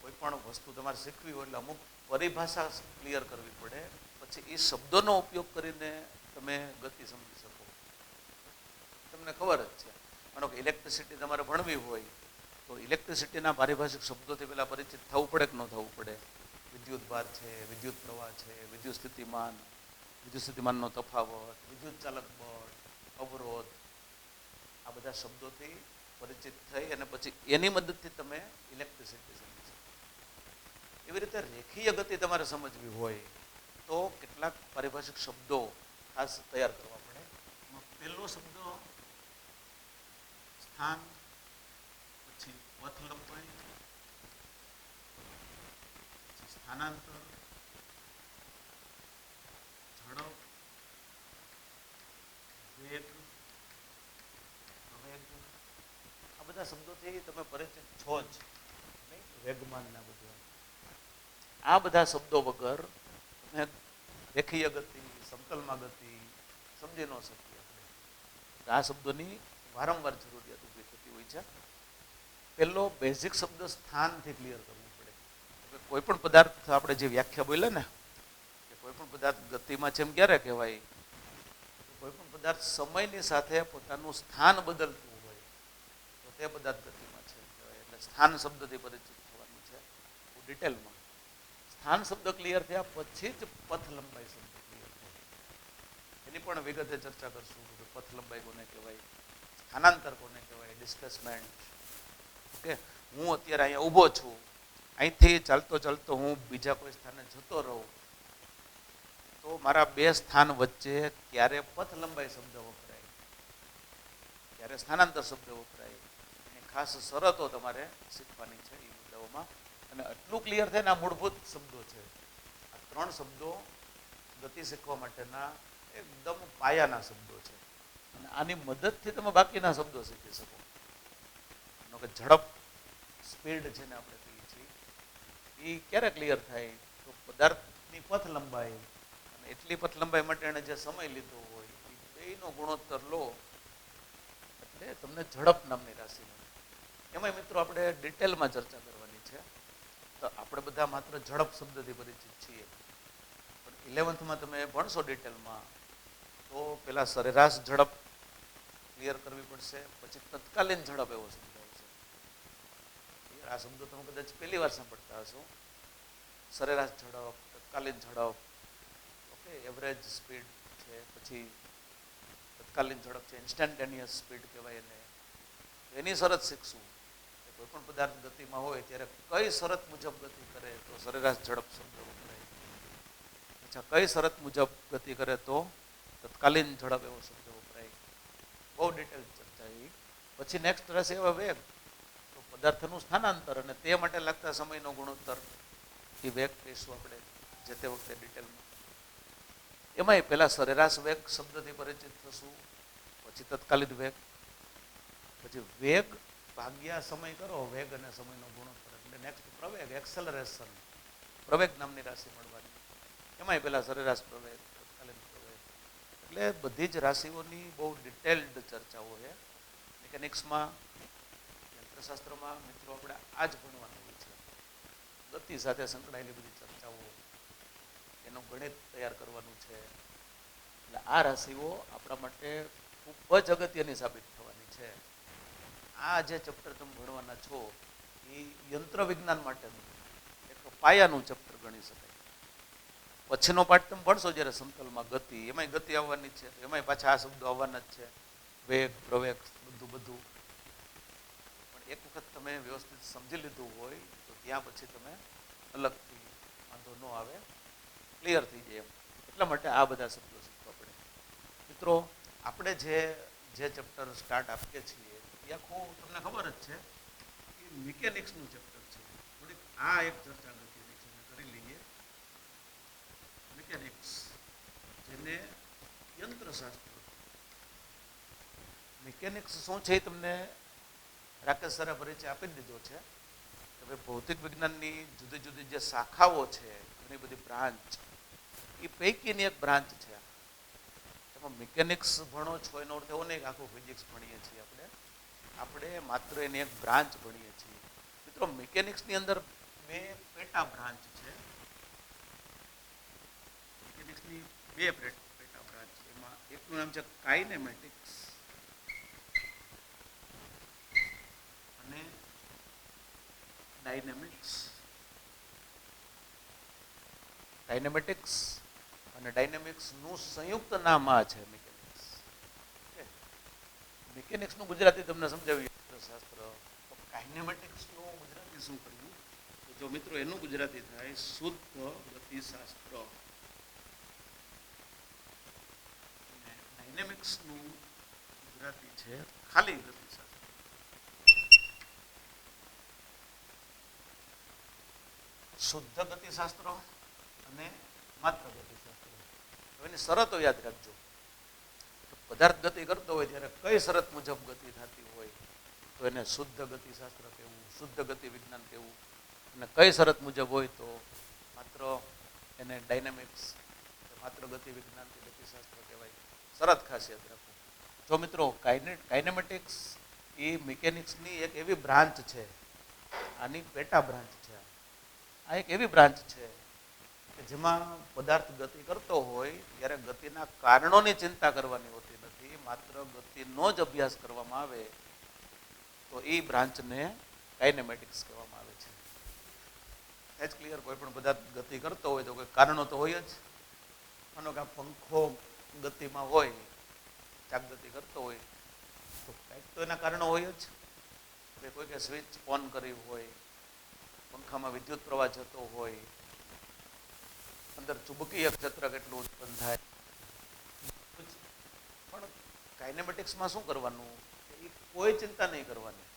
કોઈ પણ વસ્તુ તમારે શીખવી હોય એટલે અમુક પરિભાષા ક્લિયર કરવી પડે, પછી એ શબ્દોનો ઉપયોગ કરીને તમે ગતિ સમજી શકો. તમને ખબર જ છે, માનો કે ઇલેક્ટ્રિસિટી તમારે ભણવી હોય તો ઇલેક્ટ્રિસિટીના પારિભાષિક શબ્દોથી પહેલાં પરિચિત થવું પડે કે ન થવું પડે. વિદ્યુત ભાર છે, વિદ્યુત પ્રવાહ છે, વિદ્યુત સ્થિતિમાનનો તફાવત, વિદ્યુત ચાલક બળ, અવરોધ, આ બધા શબ્દોથી પરિચિત થઈ અને પછી એની મદદથી તમે ઇલેક્ટ્રિસિટી સમજી શકો. એવી રીતે રેખીય ગતિ તમારે સમજવી હોય તો કેટલાક પારિભાષિક શબ્દો ખાસ તૈયાર કરવા પડે. એમાં પહેલો શબ્દ સ્થાન, પછી પથ લંબાઈ, સ્થાનાંતર, ઝડપ, વેગ, આ બધા શબ્દોથી તમે પરિચિત છો જ. વેગમાન ના બધું, આ બધા શબ્દો વગર તમે રેખીય ગતિ, સમતલમાં ગતિ સમજી ન શકીએ આપણે. આ શબ્દોની વારંવાર જરૂરિયાત ઊભી થતી હોય છે. પહેલો બેઝિક શબ્દ સ્થાનથી ક્લિયર કરવું પડે. કોઈ પણ પદાર્થ, આપણે જે વ્યાખ્યા બોલ્યા ને કે કોઈ પણ પદાર્થ ગતિમાં છે એમ ક્યારે કહેવાય, કોઈ પણ પદાર્થ સમયની સાથે પોતાનું સ્થાન બદલતું હોય તો તે પદાર્થ ગતિમાં છે કહેવાય. એટલે સ્થાન શબ્દથી પરિચિત થવાનું છે ડિટેલમાં. સ્થાન શબ્દ ક્લિયર થયા પછી જ પથ લંબાઈ શબ્દ ક્લિયર થાય. એની પણ વિગતે ચર્ચા કરશું કે પથ લંબાઈ કોને કહેવાય, સ્થાનાંતર કોને કહેવાય, ડિસ્પ્લેસમેન્ટ. ઓકે, હું અત્યારે અહીંયા ઊભો છું, અહીંથી ચાલતો ચાલતો હું બીજા કોઈ સ્થાને જતો રહું તો મારા બે સ્થાન વચ્ચે ક્યારે પથ લંબાઈ શબ્દ વપરાય. ક્યારે સ્થાનાંતર શબ્દ વપરાય, એની ખાસ શરતો તમારે શીખવાની છે એ મુદ્દાઓમાં. અને એટલું ક્લિયર થાય ને આ મૂળભૂત શબ્દો છે, આ 3 શબ્દો ગતિ શીખવા માટેના એકદમ પાયાના શબ્દો છે. અને આની મદદથી તમે બાકીના શબ્દો શીખી શકો. કે ઝડપ, સ્પીડ છે ને આપણે કહીએ છીએ, એ ક્યારે ક્લિયર થાય તો પદાર્થની પથ લંબાઈ અને એટલી પથ લંબાઈ માટે એને જે સમય લીધો હોય એ બેયનો ગુણોત્તર લો એટલે તમને ઝડપ નામની રાશિ મળે. એમાં મિત્રો આપણે ડિટેલમાં ચર્ચા કરવાની છે. તો આપણે બધા માત્ર ઝડપ શબ્દથી પરિચિત છીએ, પણ 11th તમે ભણશો ડિટેલમાં તો પેલા સરેરાશ ઝડપ ક્લિયર કરવી પડશે, પછી તત્કાલીન ઝડપ એવો શબ્દ આવશે. આ શબ્દો તમે કદાચ પહેલી વાર સાંભળતા હશો. સરેરાશ ઝડપ, તત્કાલીન ઝડપ, ઓકે, એવરેજ સ્પીડ છે, પછી તત્કાલીન ઝડપ છે, ઇન્સ્ટન્ટેનિયસ સ્પીડ કહેવાય એને. એની શરત શીખશું કે કોઈ પણ પદાર્થ ગતિમાં હોય ત્યારે કઈ શરત મુજબ ગતિ કરે તો સરેરાશ ઝડપ શબ્દ વપરાય. અચ્છા, કઈ શરત મુજબ ગતિ કરે તો તત્કાલીન ઝડપ એવો શબ્દ વપરાય. બહુ ડિટેલ ચર્ચા એ. પછી નેક્સ્ટ રહેશે એવા વેગ, તો પદાર્થનું સ્થાનાંતર અને તે માટે લાગતા સમયનો ગુણોત્તર, એ વેગ કહીશું આપણે જે તે વખતે ડિટેલમાં. એમાંય પહેલા સરેરાશ વેગ શબ્દથી પરિચિત થશું, પછી તત્કાલીન વેગ, પછી વેગ ભાગ્યા સમય કરો, વેગ અને સમયનો ગુણોત્તર એટલે નેક્સ્ટ પ્રવેગ, એક્સેલરેશન, પ્રવેગ નામની રાશિ મળવાની. એમાંય પહેલા સરેરાશ પ્રવેગ, તત્કાલીન પ્રવેગ, એટલે બધી જ રાશિઓની બહુ ડિટેલ્ડ ચર્ચાઓ છે. મિકેનિક્સમાં, યંત્રશાસ્ત્રમાં મિત્રો આપણે આ જ ભણવાનું હોય છે. ગતિ સાથે સંકળાયેલી બધી ચર્ચાઓ, એનું ગણિત તૈયાર કરવાનું છે. એટલે આ રાશિઓ આપણા માટે ખૂબ જ અગત્યની સાબિત થવાની છે. આ જે ચેપ્ટર તમે ભણવાના છો એ યંત્ર વિજ્ઞાન માટેનું એક પાયાનું ચેપ્ટર ગણી શકાય. પછીનો પાઠ તમે ભણશો જ્યારે સમતલમાં ગતિ, એમાંય ગતિ આવવાની છે, એમાંય પાછા આ શબ્દો આવવાના જ છે, વેગ, પ્રવેગ, બધું. પણ એક વખત તમે વ્યવસ્થિત સમજી લીધું હોય તો ત્યાં પછી તમે અલગથી વાંધો ન આવે, ક્લિયર થઈ જાય એમ. એટલા માટે આ બધા શબ્દો શીખવા પડે. મિત્રો, આપણે જે ચેપ્ટર સ્ટાર્ટ આપીએ છીએ એ આખું તમને ખબર જ છે કે મિકેનિક્સનું ચેપ્ટર છે. થોડીક આ એક ચર્ચા ગતિની છે કરી લઈએ. મિકેનિક્સ, જેને યંત્રશાસ્ત્ર. મિકેનિક્સ શું છે એ તમને રાકેશ સરે પરિચય આપી દીધો છે. હવે ભૌતિક વિજ્ઞાનની જુદી જુદી જે શાખાઓ છે, ઘણી બધી બ્રાન્ચ, એ પૈકીની એક બ્રાન્ચ છે. એમાં મિકેનિક્સ ભણો છો એનો અર્થ એવો નહીં કે આખું ફિઝિક્સ ભણીએ છીએ આપણે માત્ર એની એક બ્રાન્ચ ભણીએ છીએ. મિત્રો, મિકેનિક્સની અંદર 2 પેટા બ્રાન્ચ છે. મિકેનિક્સની 2 પેટા બ્રાન્ચ છે. એમાં એકનું નામ છે કાઇનેમેટિક્સ અને ડાયનેમિક્સ. કાઇનેમેટિક્સ અને ડાયનેમિક્સનું સંયુક્ત નામ આ છે મિકેનિક્સ. મિકેનિક્સનું ગુજરાતી તમને સમજાવ્યું શાસ્ત્ર. તો કાઇનેમેટિક્સનું ગુજરાતી શું કરવું? તો જો મિત્રો એનું ગુજરાતી થાય શુદ્ધ ગતિશાસ્ત્ર. અને ડાયનેમિક્સનું ગુજરાતી છે ખાલી ગતિશાસ્ત્ર. શુદ્ધ ગતિશાસ્ત્ર અને માત્ર ગતિશાસ્ત્ર. હવે એની શરતો યાદ રાખજો. પદાર્થ ગતિ કરતો હોય ત્યારે કઈ શરત મુજબ ગતિ થતી હોય તો એને શુદ્ધ ગતિશાસ્ત્ર કહેવું, શુદ્ધ ગતિ વિજ્ઞાન કહેવું. અને કઈ શરત મુજબ હોય તો માત્ર એને ડાયનેમિક્સ, માત્ર ગતિ વિજ્ઞાન કે ગતિશાસ્ત્ર કહેવાય. શરત ખાસ યાદ રાખવું. જો મિત્રો, કાઇનેમેટિક્સ એ મિકેનિક્સની એક એવી બ્રાન્ચ છે, આની પેટા બ્રાન્ચ છે. આ એક એવી બ્રાન્ચ છે કે જેમાં પદાર્થ ગતિ કરતો હોય ત્યારે ગતિના કારણોની ચિંતા કરવાની હોતી નથી, માત્ર ગતિનો જ અભ્યાસ કરવામાં આવે તો એ બ્રાન્ચને કાઇનેમેટિક્સ કહેવામાં આવે છે. એ જ ક્લિયર. કોઈ પણ પદાર્થ ગતિ કરતો હોય તો કોઈ કારણો તો હોય જ. માનો કે આ પંખો ગતિમાં હોય, ચાક ગતિ કરતો હોય તો કંઈક તો એના કારણો હોય જ. કોઈ કે સ્વિચ ઓન કરી હોય, પંખામાં વિદ્યુત પ્રવાહ જતો હોય, અંદર ચુંબકીય ક્ષેત્ર કેટલું ઉત્પન્ન થાય. પણ કાઇનેમેટિક્સમાં શું કરવાનું? એ કોઈ ચિંતા નહીં કરવાની.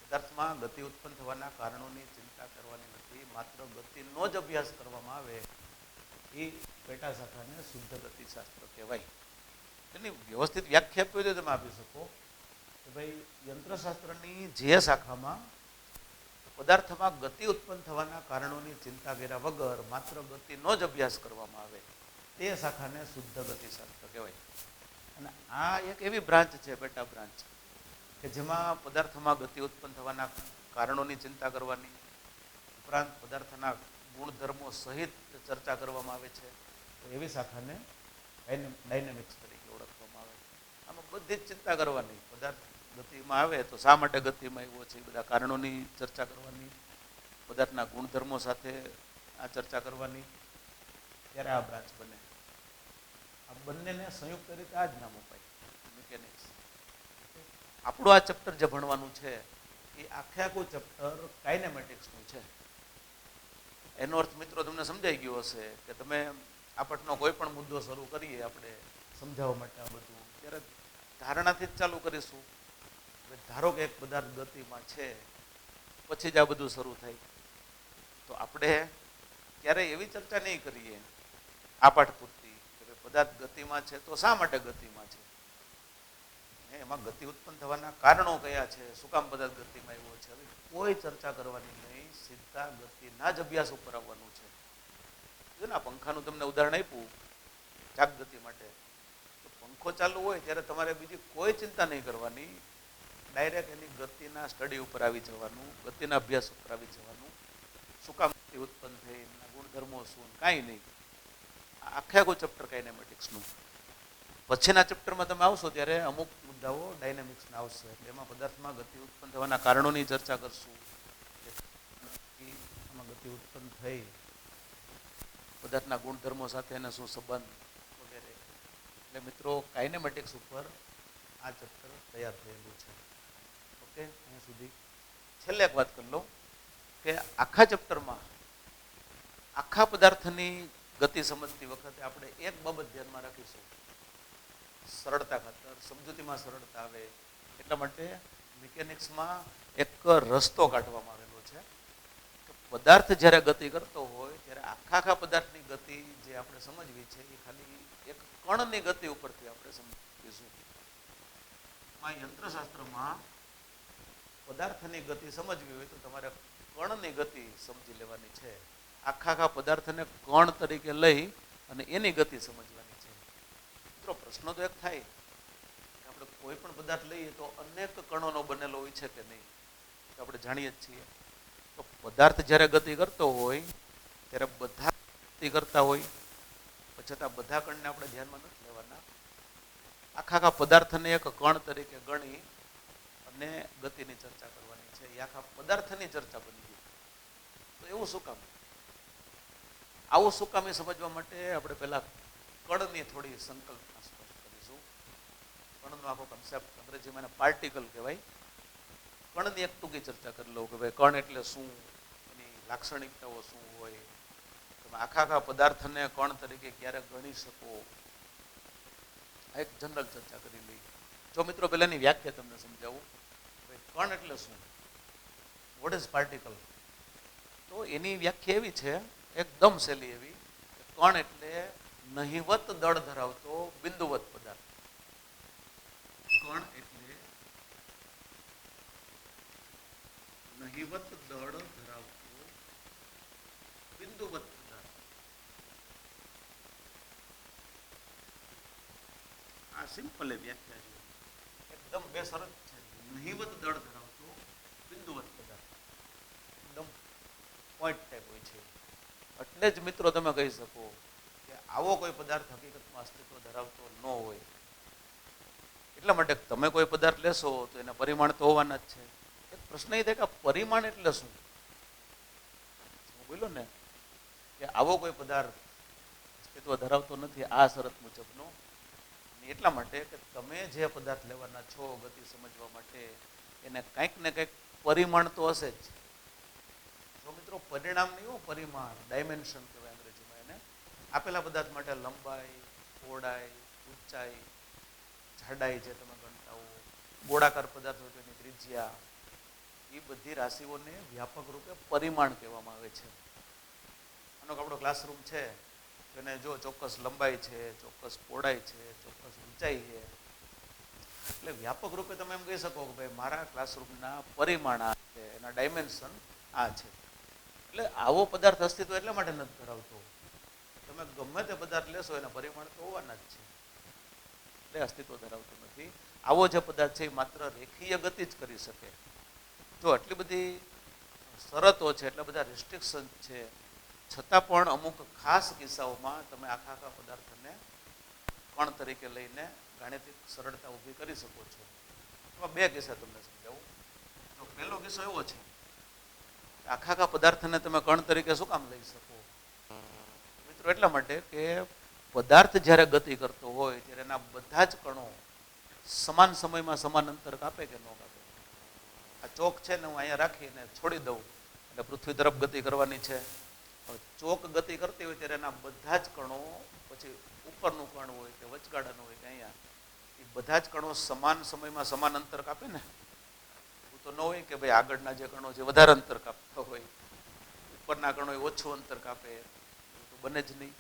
પદાર્થમાં ગતિ ઉત્પન્ન થવાના કારણોની ચિંતા કરવાની નથી. માત્ર ગતિનો જ અભ્યાસ કરવામાં આવે એ પેટા શાખાને શુદ્ધ ગતિશાસ્ત્ર કહેવાય. એની વ્યવસ્થિત વ્યાખ્યા આપી હોય તો તમે આપી શકો કે ભાઈ યંત્રશાસ્ત્રની જે શાખામાં પદાર્થમાં ગતિ ઉત્પન્ન થવાના કારણોની ચિંતા કર્યા વગર માત્ર ગતિનો જ અભ્યાસ કરવામાં આવે તે શાખાને શુદ્ધ ગતિશાસ્ત્ર કહેવાય. અને આ એક એવી બ્રાન્ચ છે, પેટા બ્રાન્ચ, કે જેમાં પદાર્થમાં ગતિ ઉત્પન્ન થવાના કારણોની ચિંતા કરવાની ઉપરાંત પદાર્થના ગુણધર્મો સહિત ચર્ચા કરવામાં આવે છે. તો એવી શાખાને ડાયનેમિક્સ તરીકે ઓળખવામાં આવે. આમાં બધી જ ચિંતા કરવાની. પદાર્થ ગતિમાં આવે તો શા માટે ગતિમાં આવ્યો છે એ બધા કારણોની ચર્ચા કરવાની, પદાર્થના ગુણધર્મો સાથે આ ચર્ચા કરવાની, ત્યારે આ બ્રાન્ચ બને. આ બંનેને સંયુક્ત રીતે આ જ નામ અપાય, મિકેનિક્સ. આપણું આ ચેપ્ટર જે ભણવાનું છે એ આખે આખું ચેપ્ટર કાઇનેમેટિક્સનું છે. એનો અર્થ મિત્રો તમને સમજાઈ ગયો હશે કે તમે આ પાઠનો કોઈ પણ મુદ્દો શરૂ કરીએ આપણે સમજાવવા માટે આ બધું, ત્યારે ધારણાથી જ ચાલુ કરીશું. ધારો કે એક પદાર્થ ગતિમાં છે, પછી જ આ બધું શરૂ થાય. તો આપણે ક્યારેય એવી ચર્ચા નહીં કરીએ આ પાઠ પૂરતી કે પદાર્થ ગતિમાં છે તો શા માટે ગતિમાં છે, એમાં ગતિ ઉત્પન્ન થવાના કારણો કયા છે, શું કામ પદાર્થ ગતિમાં આવ્યો છે, હવે કોઈ ચર્ચા કરવાની નહીં. સીધા ગતિના જ અભ્યાસ ઉપર આવવાનું છે. જો ને પંખાનું તમને ઉદાહરણ આપ્યું જાગ ગતિ માટે, તો પંખો ચાલુ હોય ત્યારે તમારે બીજી કોઈ ચિંતા નહીં કરવાની. ડાયરેક્ટ એની ગતિના સ્ટડી ઉપર આવી જવાનું, ગતિના અભ્યાસ ઉપર આવી જવાનું. શું કામ ગતિ ઉત્પન્ન થઈ, એના ગુણધર્મો શું, કાંઈ નહીં. આખે આખું ચેપ્ટર કાઇનેમેટિક્સનું. પછીના ચેપ્ટરમાં તમે આવશો ત્યારે અમુક મુદ્દાઓ ડાયનેમિક્સના આવશે. એટલે એમાં પદાર્થમાં ગતિ ઉત્પન્ન થવાના કારણોની ચર્ચા કરશું. આમાં ગતિ ઉત્પન્ન થઈ, પદાર્થના ગુણધર્મો સાથે એને શું સંબંધ વગેરે. એટલે મિત્રો કાઇનેમેટિક્સ ઉપર આ ચેપ્ટર તૈયાર થયેલું છે. ઓકે, અહીંયા સુધી. છેલ્લે એક વાત કરી લઉં કે આખા ચેપ્ટરમાં આખા પદાર્થની ગતિ સમજતી વખતે આપણે એક બાબત ધ્યાનમાં રાખીશું, સરળતા ખાતર, સમજૂતીમાં સરળતા આવે એટલા માટે મિકેનિક્સમાં એક રસ્તો કાઢવામાં આવેલો છે કે પદાર્થ જ્યારે ગતિ કરતો હોય ત્યારે આખા પદાર્થની ગતિ જે આપણે સમજવી છે એ ખાલી એક કણની ગતિ ઉપરથી આપણે સમજીશું. યંત્રશાસ્ત્રમાં પદાર્થની ગતિ સમજવી હોય તો તમારે કણની ગતિ સમજી લેવાની છે. આખા પદાર્થને કણ તરીકે લઈ અને એની ગતિ સમજવાની છે. મિત્રો પ્રશ્ન તો એક થાય કે આપણે કોઈ પણ પદાર્થ લઈએ તો અનેક કણોનો બનેલો હોય છે કે નહીં, આપણે જાણીએ જ છીએ. તો પદાર્થ જ્યારે ગતિ કરતો હોય ત્યારે બધા ગતિ કરતા હોય, છતાં બધા કણને આપણે ધ્યાનમાં નથી લેવાના. આખા પદાર્થને એક કણ તરીકે ગણી અને ગતિની ચર્ચા કરવાની છે. એ આખા પદાર્થની ચર્ચા બની ગઈ. તો એવું શું કામ? આવું શું કામ એ સમજવા માટે આપણે પહેલા કણની થોડી સંકલ્પના સ્પષ્ટ કરીશું. કણનો આખો કન્સેપ્ટ અંગ્રેજીમાં એને પાર્ટિકલ કહેવાય. કણની એક ટૂંકી ચર્ચા કરી લઉં કે ભાઈ કણ એટલે શું, એની લાક્ષણિકતાઓ શું હોય, તમે આખા પદાર્થને કણ તરીકે ક્યારે ગણી શકો, એક જનરલ ચર્ચા કરી લઈ. જો મિત્રો પહેલાની વ્યાખ્યા તમને સમજાવું, કણ એટલે શું, વોટ ઇઝ પાર્ટિકલ? તો એની વ્યાખ્યા એવી છે, એકદમ સહેલી એવી, કણ એટલે નહિવત દળ ધરાવતો બિંદુવત પદાર્થ. કણ એટલે નહિવત દળ ધરાવતો બિંદુવત પદાર્થ. આ સિમ્પલ એ વ્યાખ્યા છે, એકદમ બેસરત છે. નહિવત દળ ધરાવતો બિંદુવત પદાર્થ, એકદમ પોઈન્ટ ટાઈપ હોય છે. એટલે જ મિત્રો તમે કહી શકો કે આવો કોઈ પદાર્થ હકીકતમાં અસ્તિત્વ ધરાવતો ન હોય. એટલા માટે તમે કોઈ પદાર્થ લેશો તો એના પરિમાણ તો હોવાના જ છે. એક પ્રશ્ન એ થાય કે પરિમાણ એટલે શું? બોલો ને કે આવો કોઈ પદાર્થ અસ્તિત્વ ધરાવતો નથી આ શરત મુજબનો. એટલા માટે કે તમે જે પદાર્થ લેવાના છો ગતિ સમજવા માટે એને કંઈક ને કંઈક પરિમાણ તો હશે જ. જો મિત્રો પરિણામ નહીં હો, પરિમાણ, ડાયમેન્શન કહેવાય અંગ્રેજીમાં એને. આપેલા પદાર્થ માટે લંબાઈ, પહોળાઈ, ઊંચાઈ, જાડાઈ જે તમે ગણતા હો, ગોળાકાર પદાર્થ હોય તો એની ત્રિજ્યા, એ બધી રાશિઓને વ્યાપક રૂપે પરિમાણ કહેવામાં આવે છે. આનો આપણો ક્લાસરૂમ છે, એને જો ચોક્કસ લંબાઈ છે, ચોક્કસ પહોળાઈ છે, ચોક્કસ ઊંચાઈ છે, એટલે વ્યાપક રૂપે તમે એમ કહી શકો કે ભાઈ મારા ક્લાસરૂમના પરિમાણ આ છે, એના ડાયમેન્શન આ છે. એટલે આવો પદાર્થ અસ્તિત્વ એટલા માટે નથી ધરાવતો, તમે ગમે તે પદાર્થ લેશો એના પરિમાણ તો હોવાના જ છે, એટલે અસ્તિત્વ ધરાવતો નથી. આવો જે પદાર્થ છે એ માત્ર રેખીય ગતિ જ કરી શકે. જો આટલી બધી શરતો છે, એટલા બધા રિસ્ટ્રિક્શન છે, છતાં પણ અમુક ખાસ કિસ્સાઓમાં તમે આખા પદાર્થને કણ તરીકે લઈને ગાણિતિક સરળતા ઊભી કરી શકો છો. એમાં બે કિસ્સા તમને સમજાવું. તો પહેલો કિસ્સો એવો છે, આખા પદાર્થને તમે કણ તરીકે શું કામ લઈ શકો મિત્રો? એટલા માટે કે પદાર્થ જ્યારે ગતિ કરતો હોય ત્યારે એના બધા જ કણો સમાન સમયમાં સમાન અંતર કાપે કે ન કાપે? આ ચોક છે ને હું અહીંયા રાખીને છોડી દઉં એટલે પૃથ્વી તરફ ગતિ કરવાની છે. ચોક ગતિ કરતી હોય ત્યારે એના બધા જ કણો, પછી ઉપરનું કણ હોય કે વચગાળાનું હોય કે અહીંયા, એ બધા જ કણો સમાન સમયમાં સમાન અંતર કાપે ને? એવું તો ન હોય કે ભાઈ આગળના જે કણો છે વધારે અંતર કાપતા હોય, ઉપરના કણો ઓછું અંતર કાપે, એવું તો બને જ નહીં.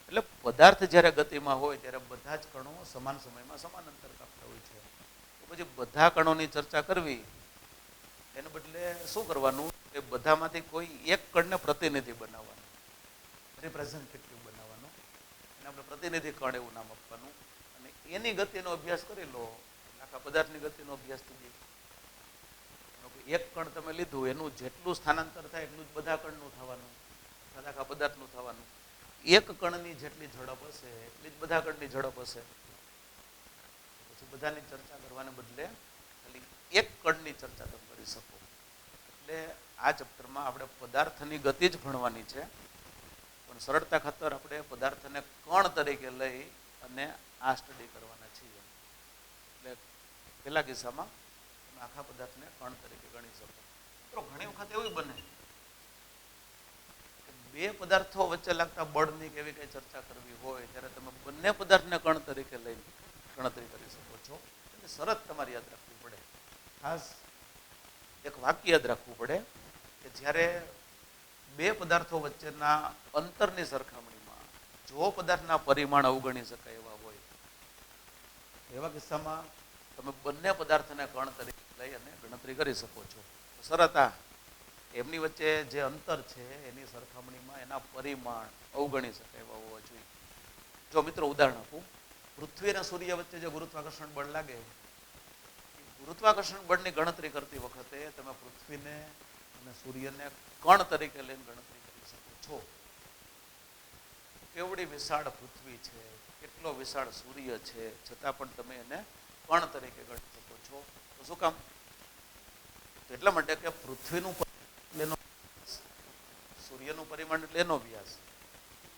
એટલે પદાર્થ જ્યારે ગતિમાં હોય ત્યારે બધા જ કણો સમાન સમયમાં સમાન અંતર કાપતા હોય છે. તો પછી બધા કણોની ચર્ચા કરવી એને બદલે શું કરવાનું કે બધામાંથી કોઈ એક કણને પ્રતિનિધિ બનાવવાનું, રિપ્રેઝેન્ટેટિવ બનાવવાનું, એને આપણે પ્રતિનિધિ કણ એવું નામ આપવાનું, અને એની ગતિનો અભ્યાસ કરી લો, આખા પદાર્થની ગતિનો અભ્યાસ થઈ જાય. એક કણ તમે લીધું, એનું જેટલું સ્થાનાંતર થાય એટલું જ બધા કણનું થવાનું, આખા પદાર્થનું થવાનું. એક કણની જેટલી ઝડપ હશે એટલી જ બધા કણની ઝડપ હશે. પછી બધાની ચર્ચા કરવાને બદલે ખાલી એક કણની ચર્ચા તમે કરી શકો. એટલે આ ચેપ્ટરમાં આપણે પદાર્થની ગતિ જ ભણવાની છે, પણ સરળતા ખાતર આપણે પદાર્થને કણ તરીકે લઈ અને આ સ્ટડી કરવાના છીએ. એટલે પહેલા કિસ્સામાં તમે આખા પદાર્થને કણ તરીકે ગણી શકો. મિત્રો ઘણી વખત એવું બને બે પદાર્થો વચ્ચે લાગતા બળની કે એવી કઈ ચર્ચા કરવી હોય ત્યારે તમે બંને પદાર્થને કણ તરીકે લઈને ગણતરી કરી શકો છો. એટલે શરત તમારે યાદ રાખવી પડે, ખાસ એક વાક્ય યાદ રાખવું પડે કે જ્યારે બે પદાર્થો વચ્ચેના અંતરની સરખામણીમાં જો પદાર્થના પરિમાણ અવગણી શકાય એવા હોય, એવા કિસ્સામાં તમે બંને પદાર્થને કણ તરીકે લઈ અને ગણતરી કરી શકો છો. શરત આ, એમની વચ્ચે જે અંતર છે એની સરખામણીમાં એના પરિમાણ અવગણી શકાય એવા હોવા જોઈએ. જો મિત્રો ઉદાહરણ આપું, પૃથ્વી અને સૂર્ય વચ્ચે જે ગુરુત્વાકર્ષણ બળ લાગે, ગુરુત્વાકર્ષણ બળની ગણતરી કરતી વખતે તમે પૃથ્વીને અને સૂર્યને કણ તરીકે લઈને ગણતરી કરી શકો છો. કેવડી વિશાળ પૃથ્વી છે, કેટલો વિશાળ સૂર્ય છે, છતાં પણ તમે એને કણ તરીકે ગણી શકો છો. તો શું કામ? તો એટલા માટે કે પૃથ્વીનું સૂર્યનું પરિમાણ એટલે એનો વ્યાસ.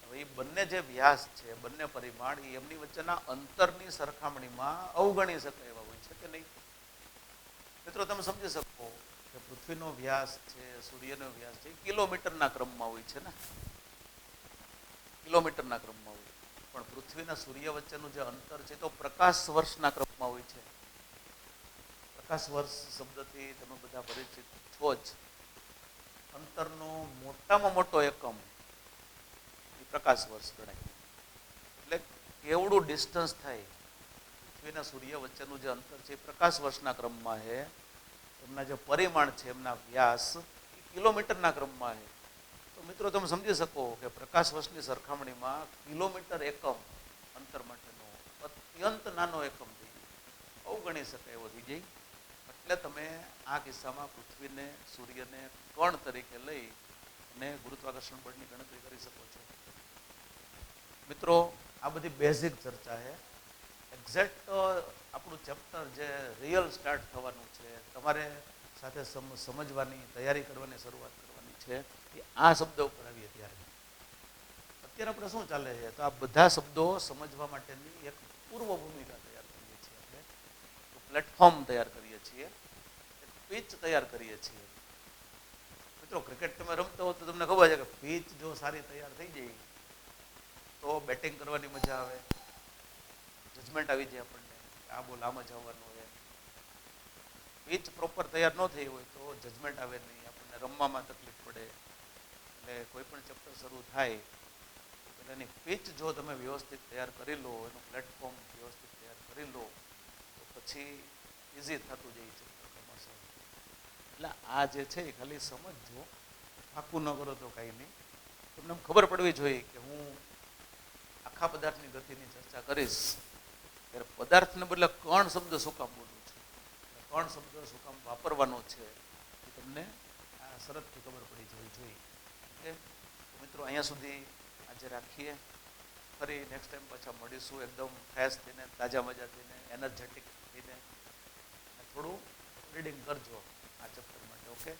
હવે એ બંને જે વ્યાસ છે, બંને પરિમાણ, એ એમની વચ્ચેના અંતરની સરખામણીમાં અવગણી શકાય એવા હોય છે કે નહીં? મિત્રો તમે સમજી શકો કે પૃથ્વીનો વ્યાસ છે, સૂર્યનો વ્યાસ છે, કિલોમીટરના ક્રમમાં હોય છે ને, કિલોમીટરના ક્રમમાં હોય. પણ પૃથ્વીના સૂર્ય વચ્ચેનું જે અંતર છે તો પ્રકાશ વર્ષના ક્રમમાં હોય છે. પ્રકાશ વર્ષ શબ્દથી તમે બધા પરિચિત છો જ. અંતરનો મોટામાં મોટો એકમ એ પ્રકાશ વર્ષ ગણાય. એટલે કેવડું ડિસ્ટન્સ થાય પૃથ્વીના સૂર્ય વચ્ચેનું જે અંતર છે એ પ્રકાશ વર્ષના ક્રમમાં છે. એમના જે પરિમાણ છે, એમના વ્યાસ, એ કિલોમીટરના ક્રમમાં છે. તો મિત્રો તમે સમજી શકો કે પ્રકાશ વર્ષની સરખામણીમાં કિલોમીટર એકમ અંતર માટેનો અત્યંત નાનો એકમ થઈ જાય, અવગણી શકાય એવો થઈ જાય. એટલે તમે આ કિસ્સામાં પૃથ્વીને, સૂર્યને કણ તરીકે લઈ અને ગુરુત્વાકર્ષણ બળની ગણતરી કરી શકો છો. મિત્રો આ બધી બેઝિક ચર્ચા છે. એક્ઝેક્ટ આપણું ચેપ્ટર જે રિયલ સ્ટાર્ટ થવાનું છે, તમારે સાથે સમજવાની તૈયારી કરવાની શરૂઆત કરવાની છે, એ આ શબ્દો ઉપર આવીએ ત્યારે. અત્યારે આપણે શું ચાલે છે, તો આ બધા શબ્દો સમજવા માટેની એક પૂર્વ ભૂમિકા તૈયાર કરીએ છીએ. આપણે પ્લેટફોર્મ તૈયાર કરીએ છીએ, એક પીચ તૈયાર કરીએ છીએ. મિત્રો ક્રિકેટ તમે રમતા હો તો તમને ખબર છે કે પીચ જો સારી તૈયાર થઈ જાય તો બેટિંગ કરવાની મજા આવે, જજમેન્ટ આવી જાય આપણને, આ બોલ આમ જ આવવાનું હોય. પીચ પ્રોપર તૈયાર ન થઈ હોય તો જજમેન્ટ આવે નહીં, આપણને રમવામાં તકલીફ પડે. એટલે કોઈ પણ ચેપ્ટર શરૂ થાય એટલે એની પીચ જો તમે વ્યવસ્થિત તૈયાર કરી લો, એનું પ્લેટફોર્મ વ્યવસ્થિત તૈયાર કરી લો તો પછી ઇઝી થતું જાય ચેપ્ટર ક્રમશઃ. એટલે આ જે છે એ ખાલી સમજજો, પાકું ન કરો તો કાંઈ નહીં. તમને ખબર પડવી જોઈએ કે હું આખા પદાર્થની ગતિની ચર્ચા કરીશ ત્યારે પદાર્થને બદલે કણ શબ્દ શું કામ બોલું છું, કણ શબ્દ શું કામ વાપરવાનો છે એ તમને આ શરતથી ખબર પડી જવી જોઈએ. ઓકે મિત્રો, અહીંયા સુધી આજે રાખીએ. ફરી નેક્સ્ટ ટાઈમ પાછા મળીશું એકદમ ફ્રેશ થઈને, તાજા મજા થઈને, એનર્જેટિક થઈને. થોડું રીડિંગ કરજો આ ચેપ્ટર માટે. ઓકે.